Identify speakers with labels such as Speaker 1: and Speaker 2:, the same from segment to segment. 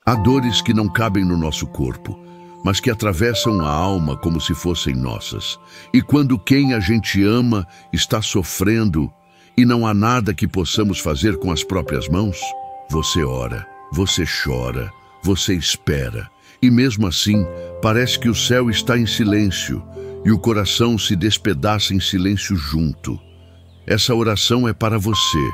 Speaker 1: Há dores que não cabem no nosso corpo, mas que atravessam a alma como se fossem nossas. E quando quem a gente ama está sofrendo e não há nada que possamos fazer com as próprias mãos, você ora, você chora, você espera. E mesmo assim, parece que o céu está em silêncio e o coração se despedaça em silêncio junto. Essa oração é para você,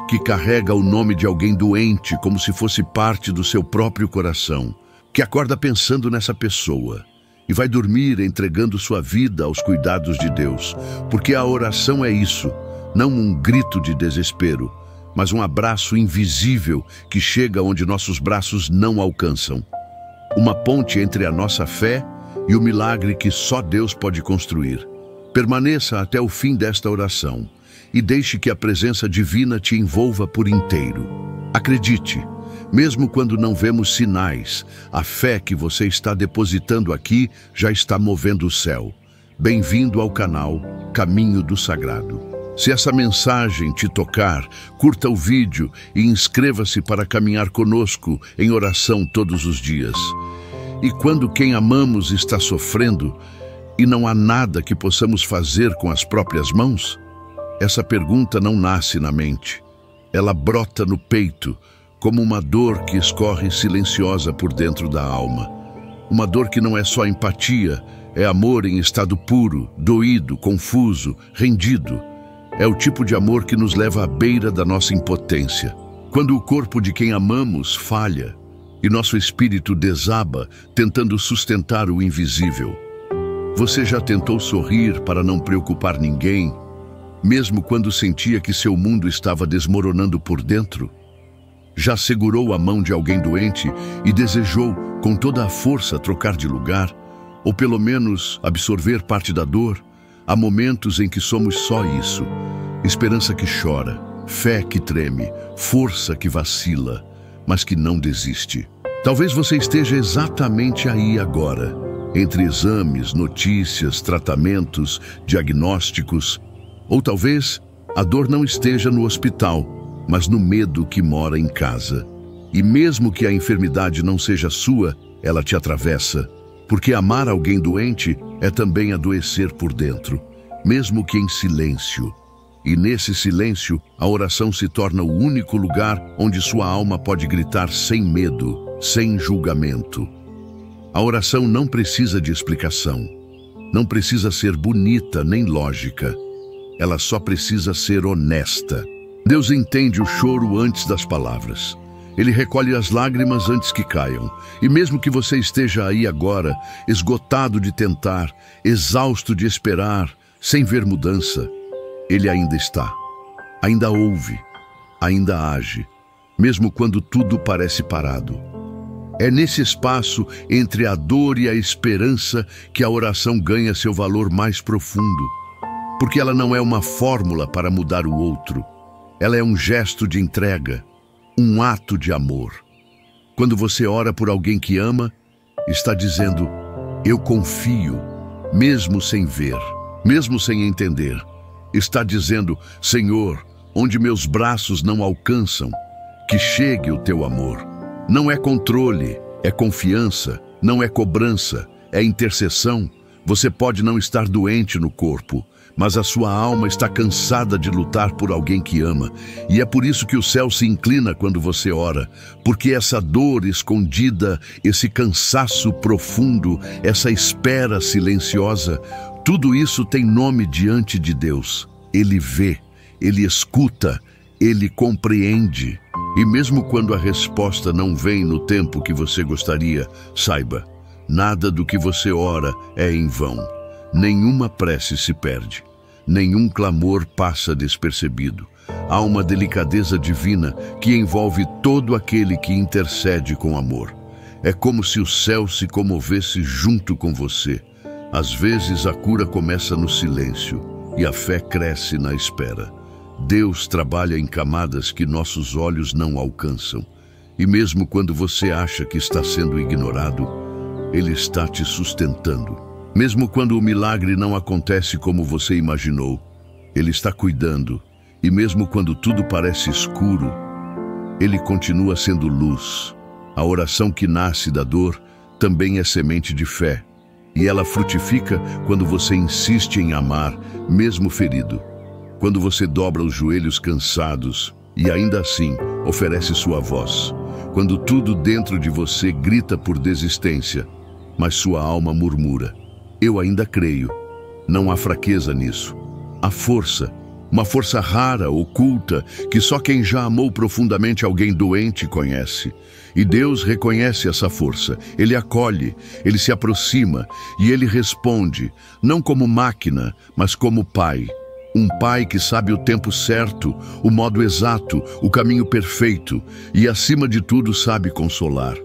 Speaker 1: que carrega o nome de alguém doente como se fosse parte do seu próprio coração, que acorda pensando nessa pessoa e vai dormir entregando sua vida aos cuidados de Deus, porque a oração é isso, não um grito de desespero, mas um abraço invisível que chega onde nossos braços não alcançam. Uma ponte entre a nossa fé e o milagre que só Deus pode construir. Permaneça até o fim desta oração e deixe que a presença divina te envolva por inteiro. Acredite, mesmo quando não vemos sinais, a fé que você está depositando aqui já está movendo o céu. Bem-vindo ao canal Caminho do Sagrado. Se essa mensagem te tocar, curta o vídeo e inscreva-se para caminhar conosco em oração todos os dias. E quando quem amamos está sofrendo e não há nada que possamos fazer com as próprias mãos, essa pergunta não nasce na mente. Ela brota no peito, como uma dor que escorre silenciosa por dentro da alma. Uma dor que não é só empatia, é amor em estado puro, doído, confuso, rendido. É o tipo de amor que nos leva à beira da nossa impotência. Quando o corpo de quem amamos falha e nosso espírito desaba, tentando sustentar o invisível. Você já tentou sorrir para não preocupar ninguém, mesmo quando sentia que seu mundo estava desmoronando por dentro? Já segurou a mão de alguém doente e desejou, com toda a força, trocar de lugar, ou pelo menos absorver parte da dor? Há momentos em que somos só isso: esperança que chora, fé que treme, força que vacila, mas que não desiste. Talvez você esteja exatamente aí agora, entre exames, notícias, tratamentos, diagnósticos. Ou talvez a dor não esteja no hospital, mas no medo que mora em casa. E mesmo que a enfermidade não seja sua, ela te atravessa. Porque amar alguém doente é também adoecer por dentro, mesmo que em silêncio. E nesse silêncio, a oração se torna o único lugar onde sua alma pode gritar sem medo, sem julgamento. A oração não precisa de explicação. Não precisa ser bonita nem lógica. Ela só precisa ser honesta. Deus entende o choro antes das palavras. Ele recolhe as lágrimas antes que caiam. E mesmo que você esteja aí agora, esgotado de tentar, exausto de esperar, sem ver mudança, Ele ainda está. Ainda ouve, ainda age, mesmo quando tudo parece parado. É nesse espaço entre a dor e a esperança que a oração ganha seu valor mais profundo. Porque ela não é uma fórmula para mudar o outro. Ela é um gesto de entrega, um ato de amor. Quando você ora por alguém que ama, está dizendo: eu confio, mesmo sem ver, mesmo sem entender. Está dizendo: Senhor, onde meus braços não alcançam, que chegue o teu amor. Não é controle, é confiança, não é cobrança, é intercessão. Você pode não estar doente no corpo, mas a sua alma está cansada de lutar por alguém que ama. E é por isso que o céu se inclina quando você ora, porque essa dor escondida, esse cansaço profundo, essa espera silenciosa, tudo isso tem nome diante de Deus. Ele vê, Ele escuta, Ele compreende. E mesmo quando a resposta não vem no tempo que você gostaria, saiba, nada do que você ora é em vão. Nenhuma prece se perde, nenhum clamor passa despercebido. Há uma delicadeza divina que envolve todo aquele que intercede com amor. É como se o céu se comovesse junto com você. Às vezes a cura começa no silêncio e a fé cresce na espera. Deus trabalha em camadas que nossos olhos não alcançam. E mesmo quando você acha que está sendo ignorado, Ele está te sustentando. Mesmo quando o milagre não acontece como você imaginou, Ele está cuidando. E mesmo quando tudo parece escuro, Ele continua sendo luz. A oração que nasce da dor também é semente de fé, e ela frutifica quando você insiste em amar, mesmo ferido. Quando você dobra os joelhos cansados e ainda assim oferece sua voz. Quando tudo dentro de você grita por desistência, mas sua alma murmura: eu ainda creio. Não há fraqueza nisso. Há força, uma força rara, oculta, que só quem já amou profundamente alguém doente conhece. E Deus reconhece essa força, Ele acolhe, Ele se aproxima e Ele responde, não como máquina, mas como Pai. Um pai que sabe o tempo certo, o modo exato, o caminho perfeito e, acima de tudo, sabe consolar.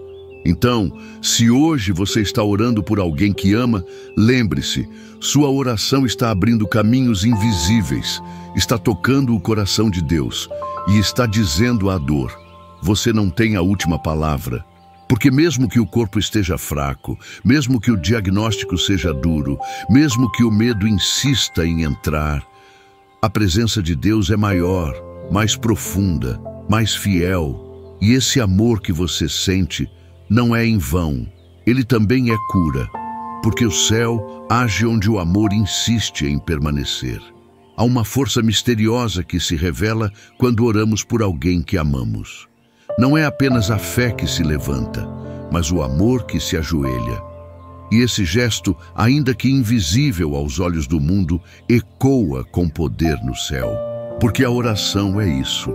Speaker 1: Então, se hoje você está orando por alguém que ama, lembre-se, sua oração está abrindo caminhos invisíveis, está tocando o coração de Deus e está dizendo à dor: você não tem a última palavra. Porque mesmo que o corpo esteja fraco, mesmo que o diagnóstico seja duro, mesmo que o medo insista em entrar, a presença de Deus é maior, mais profunda, mais fiel. E esse amor que você sente não é em vão. Ele também é cura, porque o céu age onde o amor insiste em permanecer. Há uma força misteriosa que se revela quando oramos por alguém que amamos. Não é apenas a fé que se levanta, mas o amor que se ajoelha. E esse gesto, ainda que invisível aos olhos do mundo, ecoa com poder no céu. Porque a oração é isso.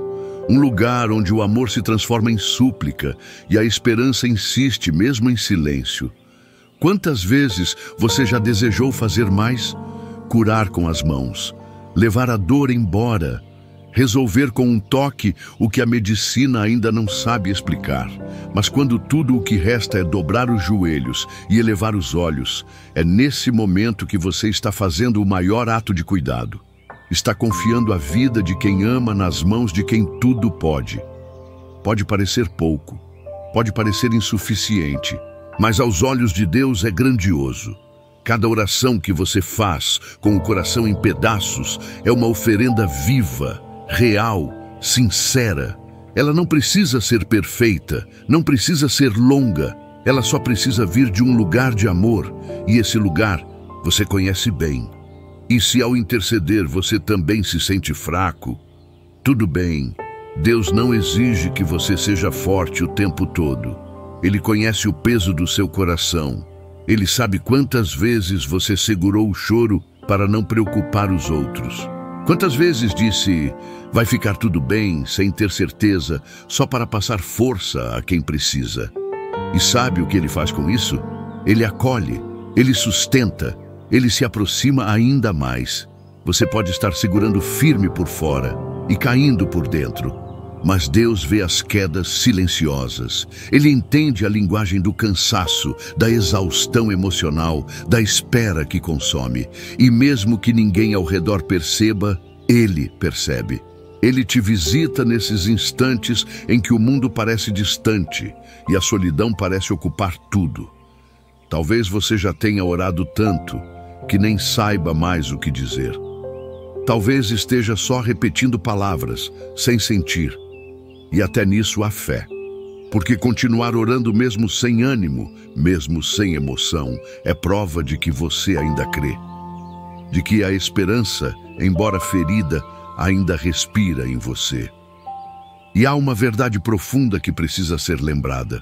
Speaker 1: Um lugar onde o amor se transforma em súplica e a esperança insiste mesmo em silêncio. Quantas vezes você já desejou fazer mais? Curar com as mãos, levar a dor embora, resolver com um toque o que a medicina ainda não sabe explicar. Mas quando tudo o que resta é dobrar os joelhos e elevar os olhos, é nesse momento que você está fazendo o maior ato de cuidado. Está confiando a vida de quem ama nas mãos de quem tudo pode. Pode parecer pouco, pode parecer insuficiente, mas aos olhos de Deus é grandioso. Cada oração que você faz com o coração em pedaços é uma oferenda viva, real, sincera. Ela não precisa ser perfeita, não precisa ser longa. Ela só precisa vir de um lugar de amor, e esse lugar você conhece bem. E se ao interceder você também se sente fraco, tudo bem. Deus não exige que você seja forte o tempo todo. Ele conhece o peso do seu coração. Ele sabe quantas vezes você segurou o choro para não preocupar os outros. Quantas vezes disse, vai ficar tudo bem, sem ter certeza, só para passar força a quem precisa. E sabe o que ele faz com isso? Ele acolhe, ele sustenta, ele se aproxima ainda mais. Você pode estar segurando firme por fora e caindo por dentro, mas Deus vê as quedas silenciosas. Ele entende a linguagem do cansaço, da exaustão emocional, da espera que consome. E mesmo que ninguém ao redor perceba, Ele percebe. Ele te visita nesses instantes em que o mundo parece distante e a solidão parece ocupar tudo. Talvez você já tenha orado tanto que nem saiba mais o que dizer. Talvez esteja só repetindo palavras, sem sentir. E até nisso há fé. Porque continuar orando mesmo sem ânimo, mesmo sem emoção, é prova de que você ainda crê. De que a esperança, embora ferida, ainda respira em você. E há uma verdade profunda que precisa ser lembrada.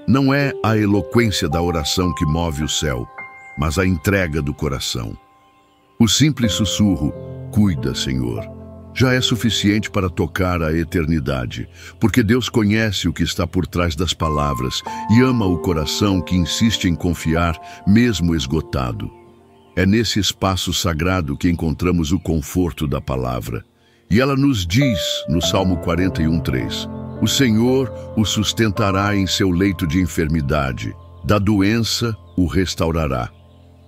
Speaker 1: Não é a eloquência da oração que move o céu, mas a entrega do coração. O simples sussurro, cuida, Senhor, já é suficiente para tocar a eternidade, porque Deus conhece o que está por trás das palavras e ama o coração que insiste em confiar, mesmo esgotado. É nesse espaço sagrado que encontramos o conforto da palavra. E ela nos diz, no Salmo 41:3, o Senhor o sustentará em seu leito de enfermidade, da doença o restaurará.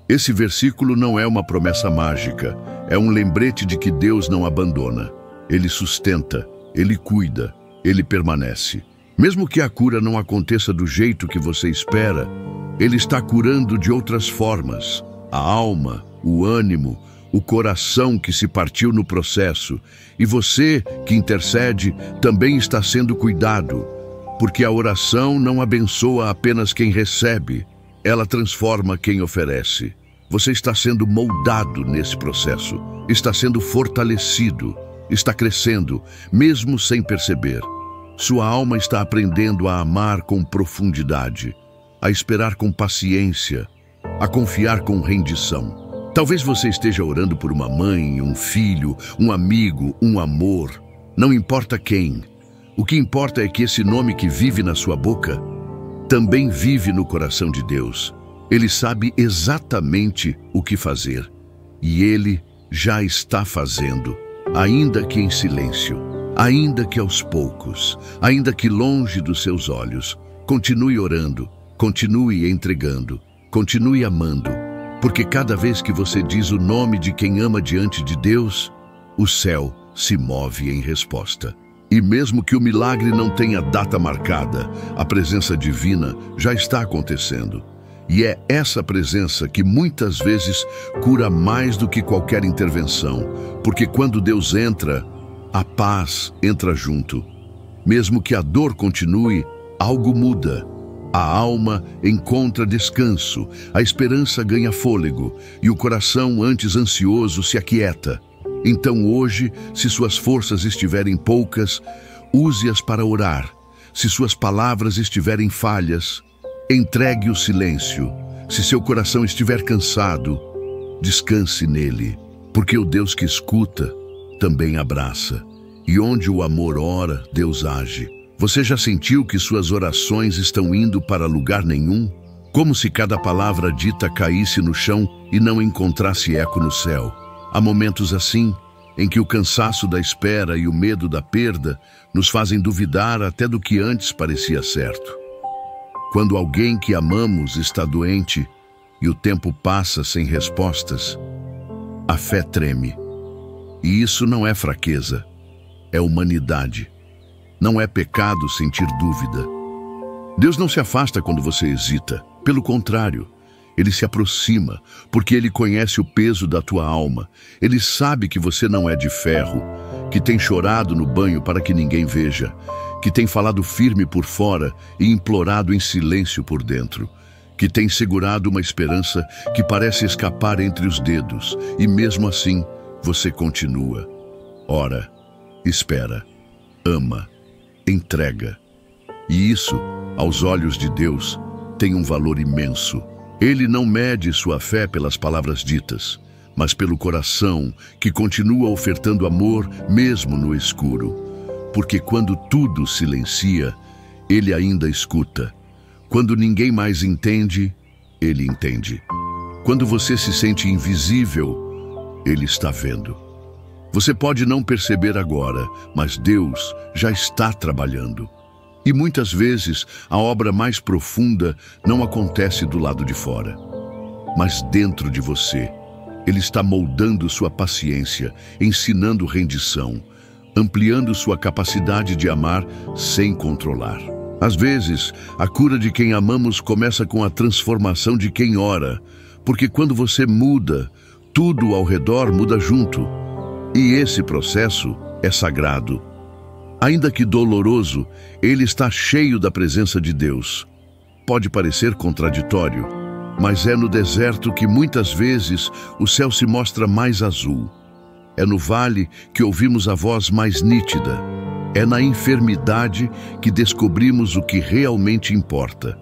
Speaker 1: Esse versículo não é uma promessa mágica, é um lembrete de que Deus não abandona. Ele sustenta, Ele cuida, Ele permanece. Mesmo que a cura não aconteça do jeito que você espera, Ele está curando de outras formas. A alma, o ânimo, o coração que se partiu no processo. E você, que intercede, também está sendo cuidado. porque a oração não abençoa apenas quem recebe, ela transforma quem oferece. Você está sendo moldado nesse processo, está sendo fortalecido, está crescendo, mesmo sem perceber. Sua alma está aprendendo a amar com profundidade, a esperar com paciência, a confiar com rendição. Talvez você esteja orando por uma mãe, um filho, um amigo, um amor. Não importa quem. O que importa é que esse nome que vive na sua boca também vive no coração de Deus. Ele sabe exatamente o que fazer. E Ele já está fazendo, ainda que em silêncio, ainda que aos poucos, ainda que longe dos seus olhos. Continue orando, continue entregando, continue amando, porque cada vez que você diz o nome de quem ama diante de Deus, o céu se move em resposta. E mesmo que o milagre não tenha data marcada, a presença divina já está acontecendo. E é essa presença que muitas vezes cura mais do que qualquer intervenção, porque quando Deus entra, a paz entra junto. Mesmo que a dor continue, algo muda. A alma encontra descanso, a esperança ganha fôlego e o coração, antes ansioso, se aquieta. Então hoje, se suas forças estiverem poucas, use-as para orar. Se suas palavras estiverem falhas, entregue o silêncio. Se seu coração estiver cansado, descanse nele, porque o Deus que escuta também abraça. E onde o amor ora, Deus age. Você já sentiu que suas orações estão indo para lugar nenhum? Como se cada palavra dita caísse no chão e não encontrasse eco no céu. Há momentos assim, em que o cansaço da espera e o medo da perda nos fazem duvidar até do que antes parecia certo. Quando alguém que amamos está doente e o tempo passa sem respostas, a fé treme. E isso não é fraqueza, é humanidade. Não é pecado sentir dúvida. Deus não se afasta quando você hesita. Pelo contrário, Ele se aproxima, porque Ele conhece o peso da tua alma. Ele sabe que você não é de ferro, que tem chorado no banho para que ninguém veja, que tem falado firme por fora e implorado em silêncio por dentro, que tem segurado uma esperança que parece escapar entre os dedos, e mesmo assim você continua. Ora, espera, ama, entrega. E isso, aos olhos de Deus, tem um valor imenso. Ele não mede sua fé pelas palavras ditas, mas pelo coração que continua ofertando amor mesmo no escuro. Porque quando tudo silencia, Ele ainda escuta. Quando ninguém mais entende, Ele entende. Quando você se sente invisível, Ele está vendo. Você pode não perceber agora, mas Deus já está trabalhando. E muitas vezes a obra mais profunda não acontece do lado de fora, mas dentro de você. Ele está moldando sua paciência, ensinando rendição, ampliando sua capacidade de amar sem controlar. Às vezes, a cura de quem amamos começa com a transformação de quem ora, porque quando você muda, tudo ao redor muda junto. E esse processo é sagrado. Ainda que doloroso, ele está cheio da presença de Deus. Pode parecer contraditório, mas é no deserto que muitas vezes o céu se mostra mais azul. É no vale que ouvimos a voz mais nítida. É na enfermidade que descobrimos o que realmente importa.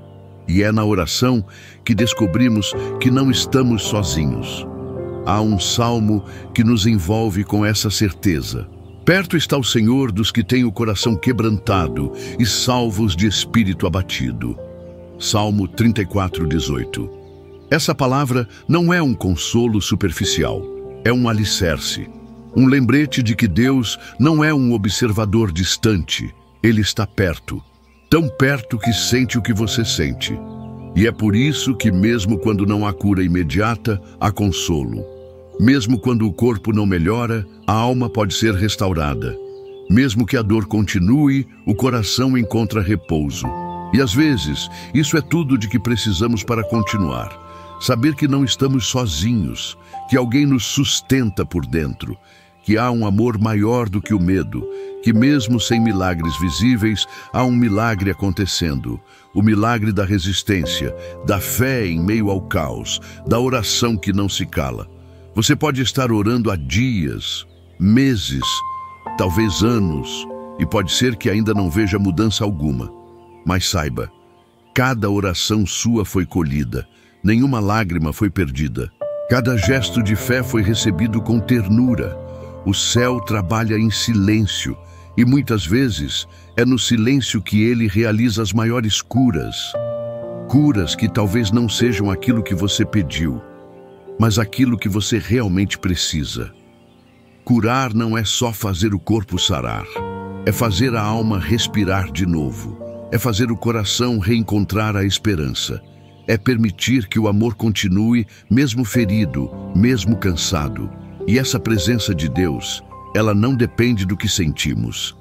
Speaker 1: E é na oração que descobrimos que não estamos sozinhos. Há um salmo que nos envolve com essa certeza. Perto está o Senhor dos que têm o coração quebrantado e salvos de espírito abatido. Salmo 34:18. Essa palavra não é um consolo superficial, é um alicerce. Um lembrete de que Deus não é um observador distante, Ele está perto. Tão perto que sente o que você sente. E é por isso que mesmo quando não há cura imediata, há consolo. Mesmo quando o corpo não melhora, a alma pode ser restaurada. Mesmo que a dor continue, o coração encontra repouso. E às vezes, isso é tudo de que precisamos para continuar. Saber que não estamos sozinhos, que alguém nos sustenta por dentro, que há um amor maior do que o medo, que mesmo sem milagres visíveis, há um milagre acontecendo. O milagre da resistência, da fé em meio ao caos, da oração que não se cala. Você pode estar orando há dias, meses, talvez anos, e pode ser que ainda não veja mudança alguma. Mas saiba, cada oração sua foi colhida, nenhuma lágrima foi perdida. Cada gesto de fé foi recebido com ternura. O céu trabalha em silêncio, e muitas vezes é no silêncio que ele realiza as maiores curas. Curas que talvez não sejam aquilo que você pediu, mas aquilo que você realmente precisa. Curar não é só fazer o corpo sarar, é fazer a alma respirar de novo, é fazer o coração reencontrar a esperança, é permitir que o amor continue, mesmo ferido, mesmo cansado. E essa presença de Deus, ela não depende do que sentimos.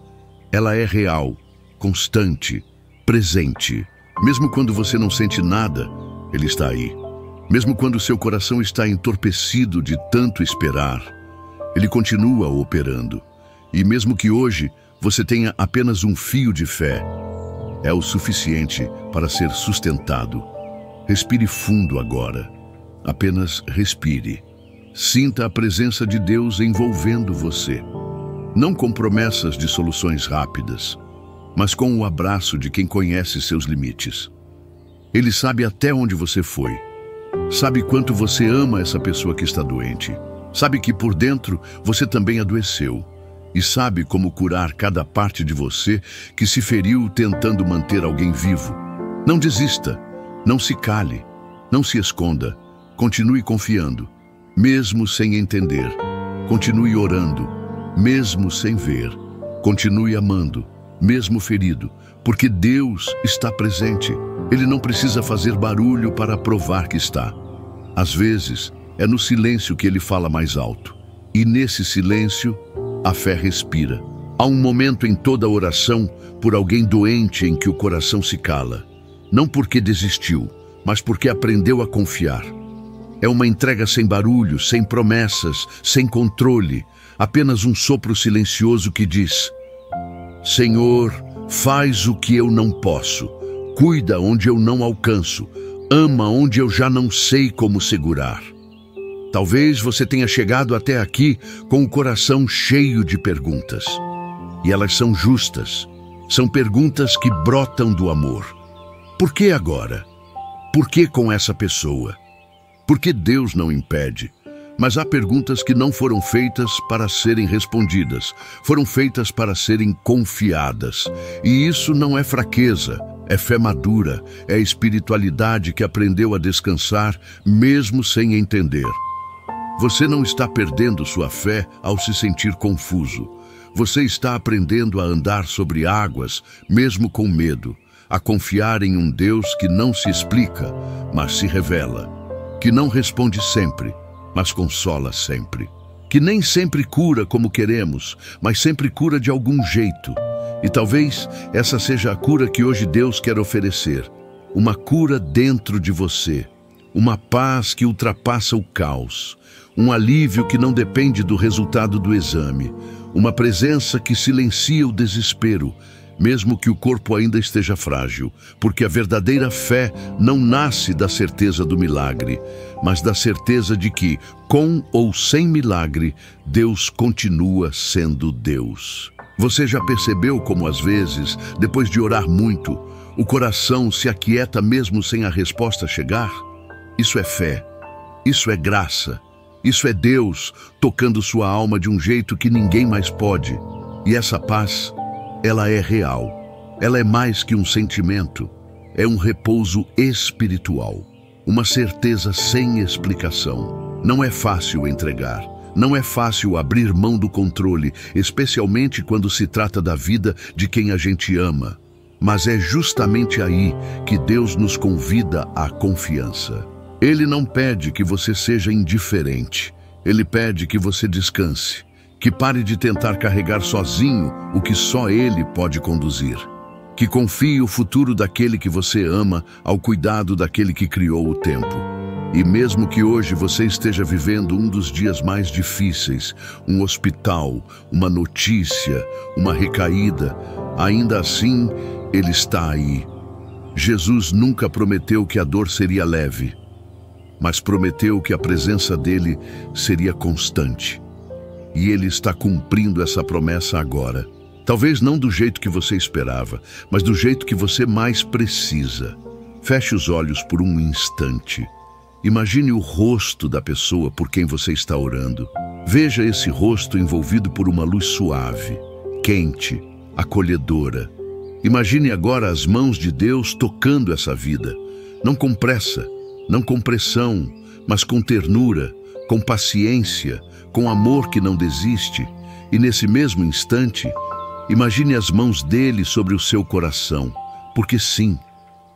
Speaker 1: Ela é real, constante, presente. Mesmo quando você não sente nada, Ele está aí. Mesmo quando seu coração está entorpecido de tanto esperar, Ele continua operando. E mesmo que hoje você tenha apenas um fio de fé, é o suficiente para ser sustentado. Respire fundo agora. Apenas respire. Sinta a presença de Deus envolvendo você. Não com promessas de soluções rápidas, mas com o abraço de quem conhece seus limites. Ele sabe até onde você foi. Sabe quanto você ama essa pessoa que está doente. Sabe que por dentro você também adoeceu. E sabe como curar cada parte de você que se feriu tentando manter alguém vivo. Não desista. Não se cale, não se esconda, continue confiando, mesmo sem entender. Continue orando, mesmo sem ver. Continue amando, mesmo ferido, porque Deus está presente. Ele não precisa fazer barulho para provar que está. Às vezes, é no silêncio que Ele fala mais alto. E nesse silêncio, a fé respira. Há um momento em toda oração por alguém doente em que o coração se cala. Não porque desistiu, mas porque aprendeu a confiar. É uma entrega sem barulho, sem promessas, sem controle. Apenas um sopro silencioso que diz: Senhor, faz o que eu não posso. Cuida onde eu não alcanço. Ama onde eu já não sei como segurar. Talvez você tenha chegado até aqui com o coração cheio de perguntas. E elas são justas. São perguntas que brotam do amor. Por que agora? Por que com essa pessoa? Por que Deus não impede? Mas há perguntas que não foram feitas para serem respondidas, foram feitas para serem confiadas. E isso não é fraqueza, é fé madura, é espiritualidade que aprendeu a descansar mesmo sem entender. Você não está perdendo sua fé ao se sentir confuso. Você está aprendendo a andar sobre águas, mesmo com medo. A confiar em um Deus que não se explica, mas se revela, que não responde sempre, mas consola sempre, que nem sempre cura como queremos, mas sempre cura de algum jeito. E talvez essa seja a cura que hoje Deus quer oferecer, uma cura dentro de você, uma paz que ultrapassa o caos, um alívio que não depende do resultado do exame, uma presença que silencia o desespero, mesmo que o corpo ainda esteja frágil, porque a verdadeira fé não nasce da certeza do milagre, mas da certeza de que, com ou sem milagre, Deus continua sendo Deus. Você já percebeu como às vezes, depois de orar muito, o coração se aquieta mesmo sem a resposta chegar? Isso é fé, isso é graça, isso é Deus tocando sua alma de um jeito que ninguém mais pode. E essa paz, ela é real, ela é mais que um sentimento, é um repouso espiritual, uma certeza sem explicação. Não é fácil entregar, não é fácil abrir mão do controle, especialmente quando se trata da vida de quem a gente ama. Mas é justamente aí que Deus nos convida à confiança. Ele não pede que você seja indiferente, Ele pede que você descanse, que pare de tentar carregar sozinho o que só Ele pode conduzir. Que confie o futuro daquele que você ama ao cuidado daquele que criou o tempo. E mesmo que hoje você esteja vivendo um dos dias mais difíceis, um hospital, uma notícia, uma recaída, ainda assim, Ele está aí. Jesus nunca prometeu que a dor seria leve, mas prometeu que a presença dele seria constante. E Ele está cumprindo essa promessa agora. Talvez não do jeito que você esperava, mas do jeito que você mais precisa. Feche os olhos por um instante. Imagine o rosto da pessoa por quem você está orando. Veja esse rosto envolvido por uma luz suave, quente, acolhedora. Imagine agora as mãos de Deus tocando essa vida. Não com pressa, não com pressão, mas com ternura, com paciência, com amor que não desiste. E nesse mesmo instante, imagine as mãos dele sobre o seu coração. Porque sim,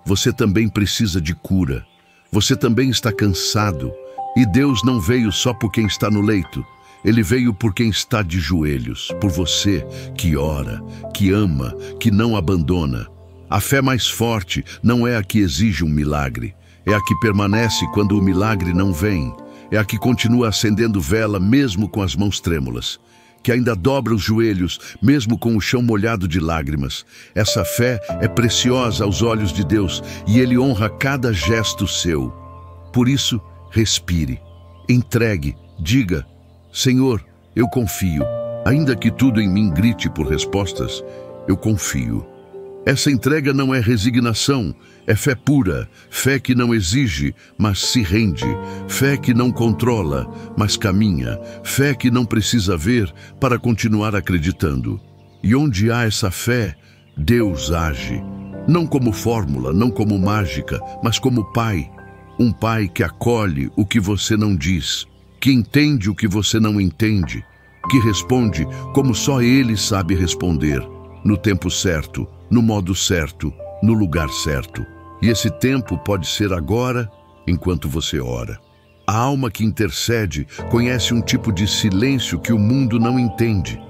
Speaker 1: você também precisa de cura. Você também está cansado. E Deus não veio só por quem está no leito. Ele veio por quem está de joelhos, por você que ora, que ama, que não abandona. A fé mais forte não é a que exige um milagre. É a que permanece quando o milagre não vem. É a que continua acendendo vela mesmo com as mãos trêmulas. Que ainda dobra os joelhos, mesmo com o chão molhado de lágrimas. Essa fé é preciosa aos olhos de Deus e Ele honra cada gesto seu. Por isso, respire, entregue, diga: Senhor, eu confio. Ainda que tudo em mim grite por respostas, eu confio. Essa entrega não é resignação, é fé pura, fé que não exige, mas se rende, fé que não controla, mas caminha, fé que não precisa ver para continuar acreditando. E onde há essa fé, Deus age, não como fórmula, não como mágica, mas como Pai. Um Pai que acolhe o que você não diz, que entende o que você não entende, que responde como só Ele sabe responder, no tempo certo, no modo certo, no lugar certo. E esse tempo pode ser agora, enquanto você ora. A alma que intercede conhece um tipo de silêncio que o mundo não entende.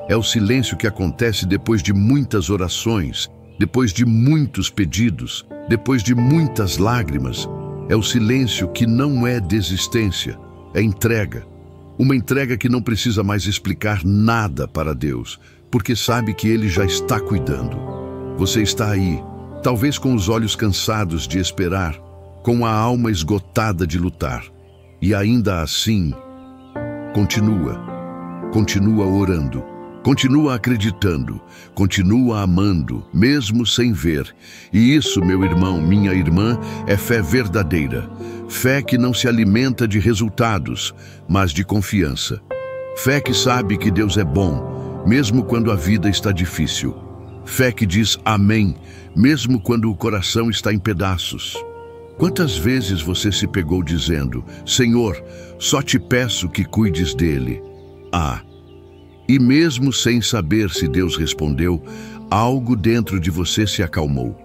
Speaker 1: É o silêncio que acontece depois de muitas orações, depois de muitos pedidos, depois de muitas lágrimas. É o silêncio que não é desistência, é entrega. Uma entrega que não precisa mais explicar nada para Deus, porque sabe que Ele já está cuidando. Você está aí, talvez com os olhos cansados de esperar, com a alma esgotada de lutar. E ainda assim, continua orando, continua acreditando, continua amando, mesmo sem ver. E isso, meu irmão, minha irmã, é fé verdadeira. Fé que não se alimenta de resultados, mas de confiança. Fé que sabe que Deus é bom, mesmo quando a vida está difícil. Fé que diz amém, mesmo quando o coração está em pedaços. Quantas vezes você se pegou dizendo: Senhor, só te peço que cuides dele? E mesmo sem saber se Deus respondeu, algo dentro de você se acalmou.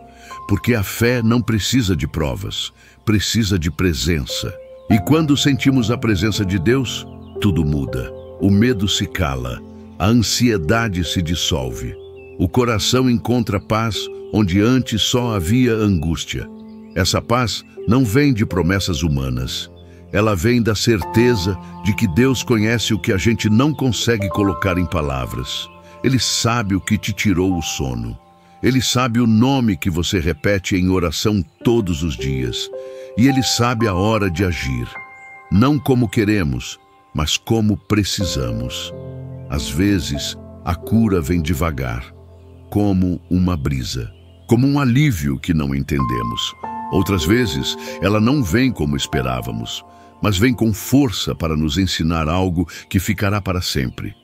Speaker 1: Porque a fé não precisa de provas, precisa de presença. E quando sentimos a presença de Deus, tudo muda. O medo se cala, a ansiedade se dissolve. O coração encontra paz onde antes só havia angústia. Essa paz não vem de promessas humanas. Ela vem da certeza de que Deus conhece o que a gente não consegue colocar em palavras. Ele sabe o que te tirou o sono. Ele sabe o nome que você repete em oração todos os dias. E Ele sabe a hora de agir. Não como queremos, mas como precisamos. Às vezes, a cura vem devagar, como uma brisa, como um alívio que não entendemos. Outras vezes, ela não vem como esperávamos, mas vem com força para nos ensinar algo que ficará para sempre.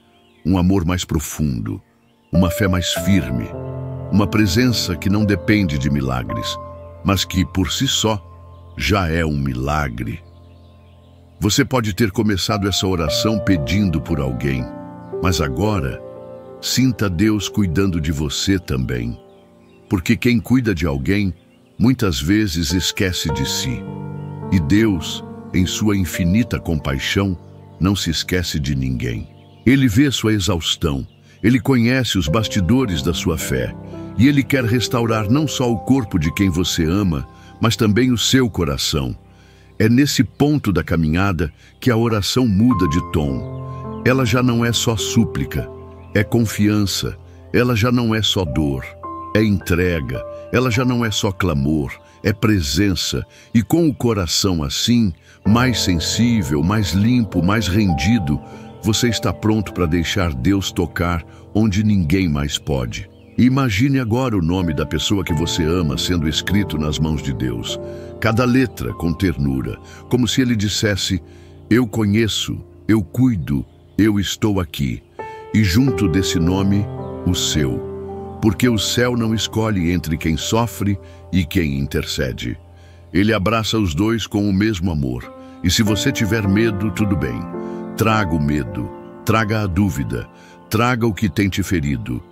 Speaker 1: Um amor mais profundo, uma fé mais firme, uma presença que não depende de milagres, mas que, por si só, já é um milagre. Você pode ter começado essa oração pedindo por alguém, mas agora, sinta Deus cuidando de você também. Porque quem cuida de alguém, muitas vezes esquece de si. E Deus, em sua infinita compaixão, não se esquece de ninguém. Ele vê sua exaustão, Ele conhece os bastidores da sua fé, e Ele quer restaurar não só o corpo de quem você ama, mas também o seu coração. É nesse ponto da caminhada que a oração muda de tom. Ela já não é só súplica, é confiança. Ela já não é só dor, é entrega. Ela já não é só clamor, é presença. E com o coração assim, mais sensível, mais limpo, mais rendido, você está pronto para deixar Deus tocar onde ninguém mais pode. Imagine agora o nome da pessoa que você ama sendo escrito nas mãos de Deus. Cada letra com ternura, como se Ele dissesse: eu conheço, eu cuido, eu estou aqui. E junto desse nome, o seu. Porque o céu não escolhe entre quem sofre e quem intercede. Ele abraça os dois com o mesmo amor. E se você tiver medo, tudo bem. Traga o medo, traga a dúvida, traga o que tem te ferido.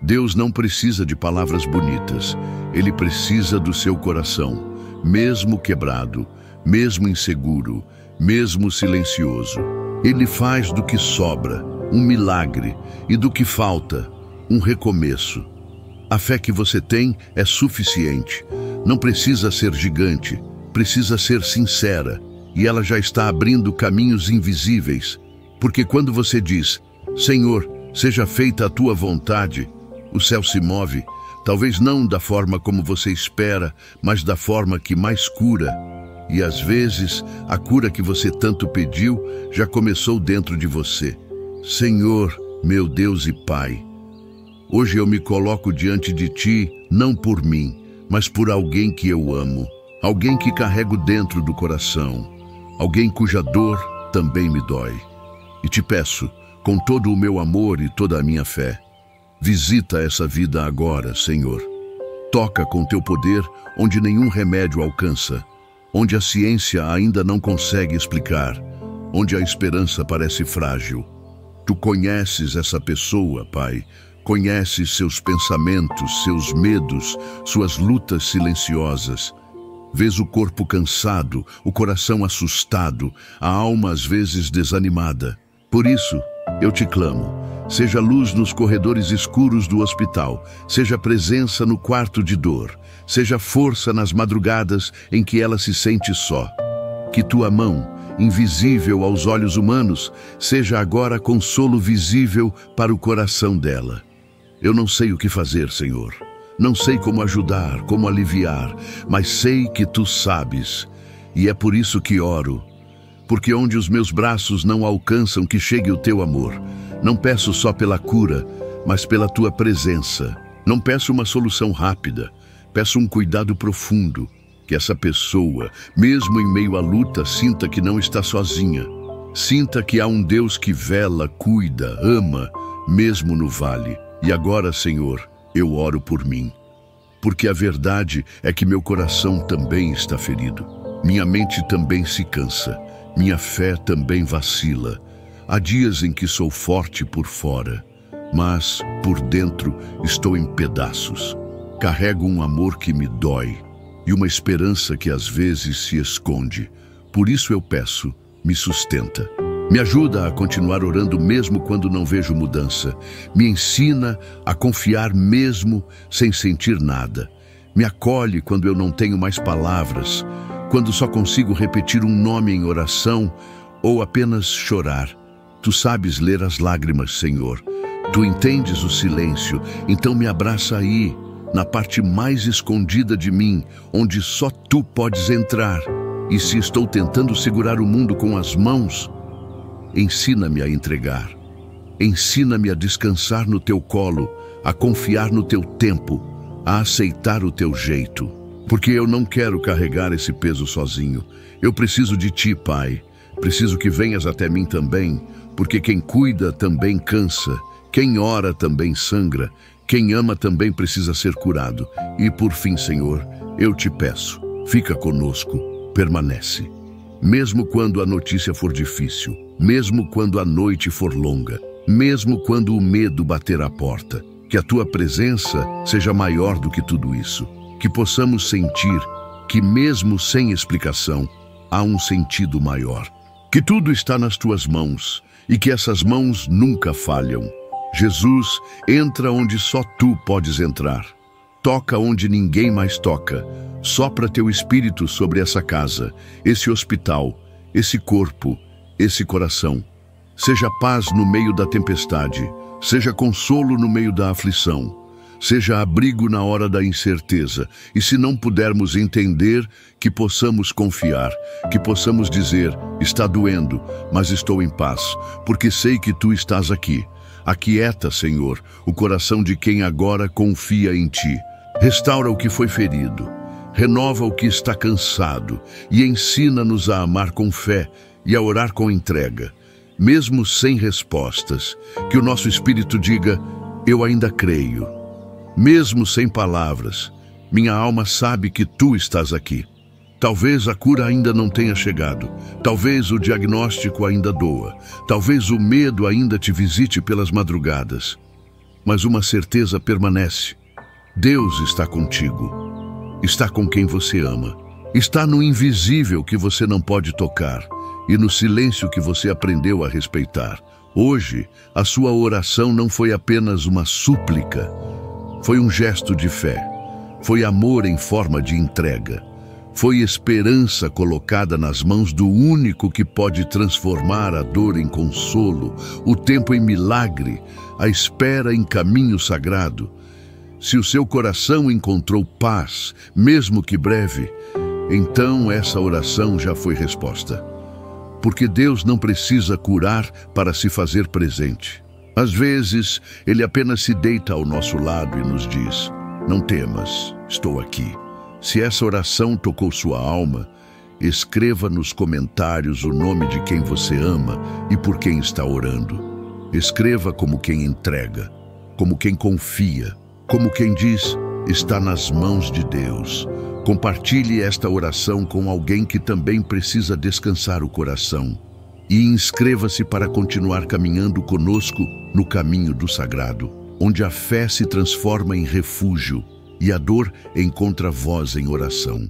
Speaker 1: Deus não precisa de palavras bonitas. Ele precisa do seu coração, mesmo quebrado, mesmo inseguro, mesmo silencioso. Ele faz do que sobra um milagre e do que falta um recomeço. A fé que você tem é suficiente. Não precisa ser gigante, precisa ser sincera. E ela já está abrindo caminhos invisíveis. Porque quando você diz: Senhor, seja feita a tua vontade, o céu se move, talvez não da forma como você espera, mas da forma que mais cura. E às vezes, a cura que você tanto pediu já começou dentro de você. Senhor, meu Deus e Pai, hoje eu me coloco diante de Ti, não por mim, mas por alguém que eu amo, alguém que carrego dentro do coração, alguém cuja dor também me dói. E te peço, com todo o meu amor e toda a minha fé, visita essa vida agora, Senhor. Toca com teu poder onde nenhum remédio alcança, onde a ciência ainda não consegue explicar, onde a esperança parece frágil. Tu conheces essa pessoa, Pai. Conheces seus pensamentos, seus medos, suas lutas silenciosas. Vês o corpo cansado, o coração assustado, a alma às vezes desanimada. Por isso, eu te clamo. Seja luz nos corredores escuros do hospital, seja presença no quarto de dor, seja força nas madrugadas em que ela se sente só. Que tua mão, invisível aos olhos humanos, seja agora consolo visível para o coração dela. Eu não sei o que fazer, Senhor. Não sei como ajudar, como aliviar, mas sei que Tu sabes. E é por isso que oro. Porque onde os meus braços não alcançam que chegue o Teu amor, não peço só pela cura, mas pela Tua presença. Não peço uma solução rápida, peço um cuidado profundo. Que essa pessoa, mesmo em meio à luta, sinta que não está sozinha. Sinta que há um Deus que vela, cuida, ama, mesmo no vale. E agora, Senhor, eu oro por mim. Porque a verdade é que meu coração também está ferido. Minha mente também se cansa. Minha fé também vacila. Há dias em que sou forte por fora, mas por dentro estou em pedaços. Carrego um amor que me dói e uma esperança que às vezes se esconde. Por isso eu peço, me sustenta. Me ajuda a continuar orando mesmo quando não vejo mudança. Me ensina a confiar mesmo sem sentir nada. Me acolhe quando eu não tenho mais palavras, quando só consigo repetir um nome em oração ou apenas chorar. Tu sabes ler as lágrimas, Senhor. Tu entendes o silêncio, então me abraça aí, na parte mais escondida de mim, onde só Tu podes entrar. E se estou tentando segurar o mundo com as mãos, ensina-me a entregar. Ensina-me a descansar no Teu colo, a confiar no Teu tempo, a aceitar o Teu jeito. Porque eu não quero carregar esse peso sozinho. Eu preciso de Ti, Pai. Preciso que venhas até mim também, porque quem cuida também cansa, quem ora também sangra, quem ama também precisa ser curado. E por fim, Senhor, eu te peço, fica conosco, permanece. Mesmo quando a notícia for difícil, mesmo quando a noite for longa, mesmo quando o medo bater à porta, que a Tua presença seja maior do que tudo isso. Que possamos sentir que mesmo sem explicação, há um sentido maior. Que tudo está nas Tuas mãos e que essas mãos nunca falham. Jesus, entra onde só Tu podes entrar. Toca onde ninguém mais toca. Sopra teu espírito sobre essa casa, esse hospital, esse corpo, esse coração. Seja paz no meio da tempestade, seja consolo no meio da aflição, seja abrigo na hora da incerteza. E se não pudermos entender, que possamos confiar, que possamos dizer: está doendo, mas estou em paz, porque sei que tu estás aqui. Aquieta, Senhor, o coração de quem agora confia em ti. Restaura o que foi ferido, renova o que está cansado e ensina-nos a amar com fé e a orar com entrega. Mesmo sem respostas, que o nosso espírito diga: eu ainda creio. Mesmo sem palavras, minha alma sabe que tu estás aqui. Talvez a cura ainda não tenha chegado, talvez o diagnóstico ainda doa, talvez o medo ainda te visite pelas madrugadas. Mas uma certeza permanece: Deus está contigo, está com quem você ama, está no invisível que você não pode tocar e no silêncio que você aprendeu a respeitar. Hoje, a sua oração não foi apenas uma súplica, foi um gesto de fé, foi amor em forma de entrega, foi esperança colocada nas mãos do único que pode transformar a dor em consolo, o tempo em milagre, a espera em caminho sagrado. Se o seu coração encontrou paz, mesmo que breve, então essa oração já foi resposta. Porque Deus não precisa curar para se fazer presente. Às vezes, Ele apenas se deita ao nosso lado e nos diz: não temas, estou aqui. Se essa oração tocou sua alma, escreva nos comentários o nome de quem você ama e por quem está orando. Escreva como quem entrega, como quem confia, como quem diz: está nas mãos de Deus. Compartilhe esta oração com alguém que também precisa descansar o coração. E inscreva-se para continuar caminhando conosco no caminho do sagrado, onde a fé se transforma em refúgio e a dor encontra voz em oração.